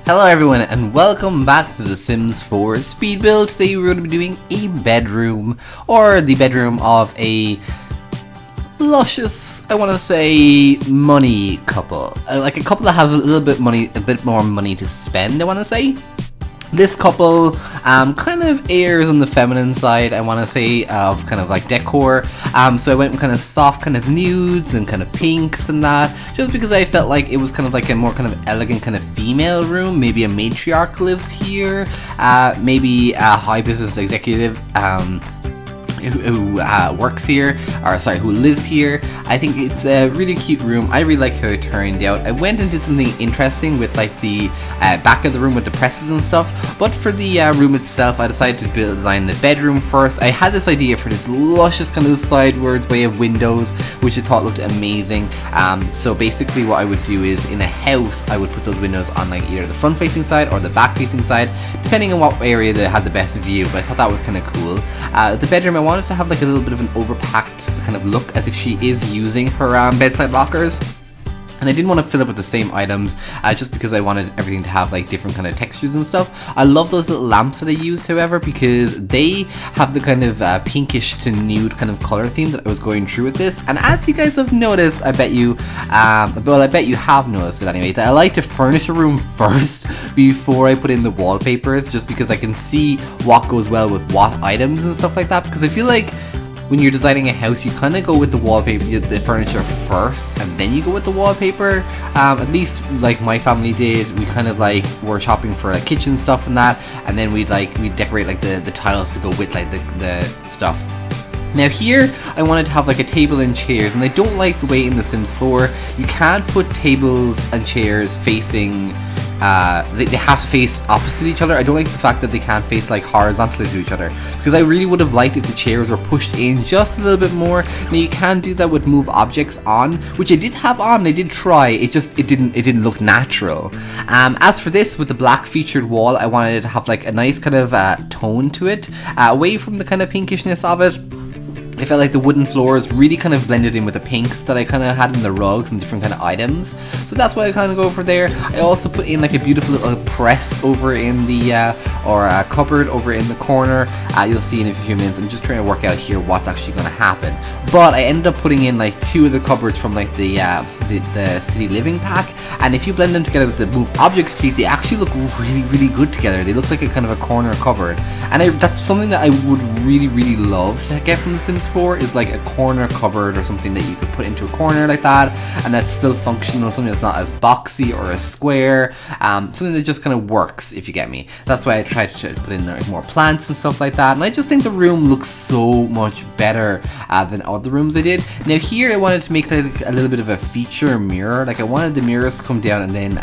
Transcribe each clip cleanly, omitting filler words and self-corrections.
Hello everyone and welcome back to The Sims 4 Speed Build. Today we're going to be doing a bedroom, or the bedroom of a luscious, I want to say, money couple. Like a couple that has a bit more money to spend, I want to say. This couple kind of airs on the feminine side, I want to say, of kind of like decor. So I went with kind of soft kind of nudes and kind of pinks and that, just because I felt like it was kind of like a more kind of elegant kind of female room. Maybe a matriarch lives here, maybe a high business executive who works here, or sorry, who lives here. I think it's a really cute room. I really like how it turned out. I went and did something interesting with like the back of the room with the presses and stuff, but for the room itself I decided to design the bedroom first. I had this idea for this luscious kind of sidewards way of windows, which I thought looked amazing. So basically what I would do is, in a house, I would put those windows on like either the front facing side or the back facing side, depending on what area they had the best view, but I thought that was kind of cool. The bedroom, I wanted to have like a little bit of an overpacked kind of look, as if she is using her bedside lockers. And I didn't want to fill it with the same items, just because I wanted everything to have like different kind of textures and stuff. I love those little lamps that I used, however, because they have the kind of pinkish to nude kind of color theme that I was going through with this. And as you guys have noticed, I bet you, well, I bet you have noticed it anyway, that I like to furnish a room first before I put in the wallpapers, just because I can see what goes well with what items and stuff like that. Because I feel like when you're designing a house, you kind of go with the wallpaper, the furniture first, and then you go with the wallpaper. At least like my family did. We kind of like were shopping for like kitchen stuff and that, and then we'd decorate like the tiles to go with like the stuff. Now here, I wanted to have like a table and chairs, and I don't like the way in The Sims 4 you can't put tables and chairs facing, they have to face opposite each other. I don't like the fact that they can't face like horizontally to each other, because I really would have liked if the chairs were pushed in just a little bit more. Now you can do that with move objects on, which I did have on, I did try, it didn't look natural. As for this, with the black featured wall, I wanted it to have like a nice kind of tone to it, away from the kind of pinkishness of it. I felt like the wooden floors really kind of blended in with the pinks that I kind of had in the rugs and different kind of items. So that's why I kind of go for there. I also put in like a beautiful little press over in the, or a cupboard over in the corner. You'll see in a few minutes. I'm just trying to work out here what's actually going to happen. But I ended up putting in like two of the cupboards from like the city living pack. And if you blend them together with the move objects sheet, they actually look really, really good together. They look like a kind of a corner cupboard. And that's something that I would really, really love to get from The Sims 4, is like a corner cupboard or something that you could put into a corner like that, and that's still functional, something that's not as boxy or a square, something that just kind of works, if you get me. That's why I tried to put in like more plants and stuff like that, and I just think the room looks so much better than other rooms I did. Now here I wanted to make like a little bit of a feature mirror. Like I wanted the mirrors to come down, and then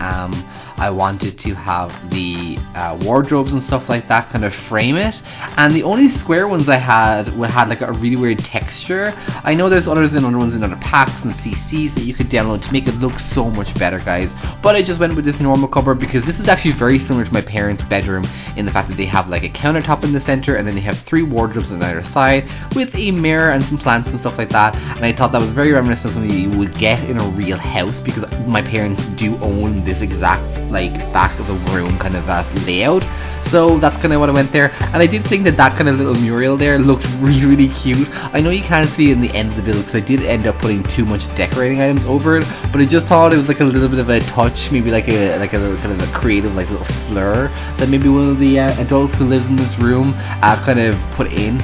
I wanted to have the wardrobes and stuff like that kind of frame it, and the only square ones I had like a really weird texture. I know there's other ones in other packs and CCs that you could download to make it look so much better, guys, but I just went with this normal cupboard because this is actually very similar to my parents' bedroom in the fact that they have like a countertop in the center, and then they have 3 wardrobes on either side with a mirror and some plants and stuff like that. And I thought that was very reminiscent of something you would get in a real house, because my parents do own this exact like back of the room kind of layout. So that's kind of what I went there, and I did think that kind of little mural there looked really, really cute. I know you can't see it in the end of the build because I did end up putting too much decorating items over it, but I just thought it was like a little bit of a touch, maybe like a little kind of a creative like little slur that maybe one of the adults who lives in this room kind of put in.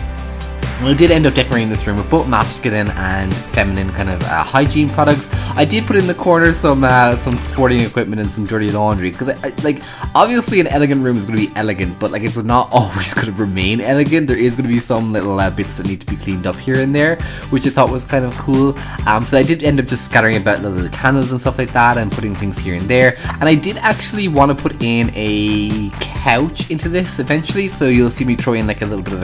Well, I did end up decorating this room with both masculine and feminine kind of hygiene products. I did put in the corner some sporting equipment and some dirty laundry, because I like, obviously an elegant room is going to be elegant, but like it's not always going to remain elegant. There is going to be some little bits that need to be cleaned up here and there, which I thought was kind of cool. So I did end up just scattering about little candles and stuff like that and putting things here and there. And I did actually want to put in a couch into this eventually, so you'll see me throw in like a little bit of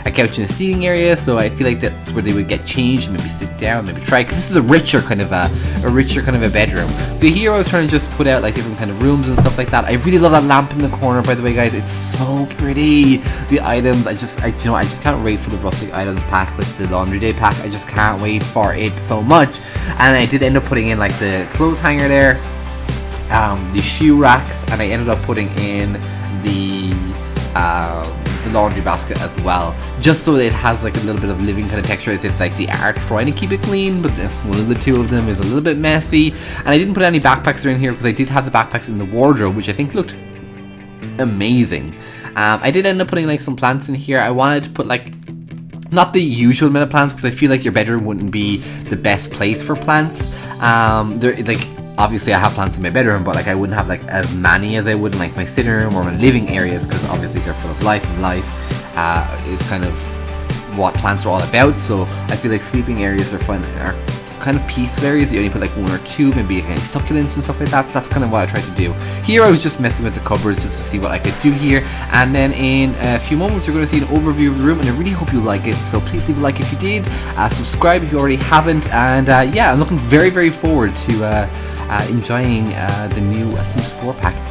a couch in the seating area. So I feel like that's where they would get changed, maybe sit down, maybe try, because this is a richer kind of a bedroom. So here I was trying to just put out like different kind of rooms and stuff like that. I really love that lamp in the corner, by the way, guys. It's so pretty. The items, I just can't wait for the rustic items pack with the laundry day pack. I just can't wait for it so much. And I did end up putting in like the clothes hanger there. the shoe racks, and I ended up putting in the laundry basket as well, just so that it has like a little bit of living kind of texture, as if like they are trying to keep it clean, but one of the two of them is a little bit messy. And I didn't put any backpacks in here because I did have the backpacks in the wardrobe, which I think looked amazing. I did end up putting like some plants in here. I wanted to put like not the usual amount of plants, because I feel like your bedroom wouldn't be the best place for plants. They're like, obviously I have plants in my bedroom, but like I wouldn't have like as many as I would in like my sitting room or my living areas, because obviously they're full of life, and life is kind of what plants are all about. So I feel like sleeping areas are fun, are kind of peaceful areas. You only put like one or two, maybe like succulents and stuff like that. So that's kind of what I tried to do. Here I was just messing with the cupboards just to see what I could do here, and then in a few moments you're going to see an overview of the room, and I really hope you like it. So please leave a like if you did, subscribe if you already haven't, and yeah, I'm looking very forward to enjoying the new Sims 4 pack.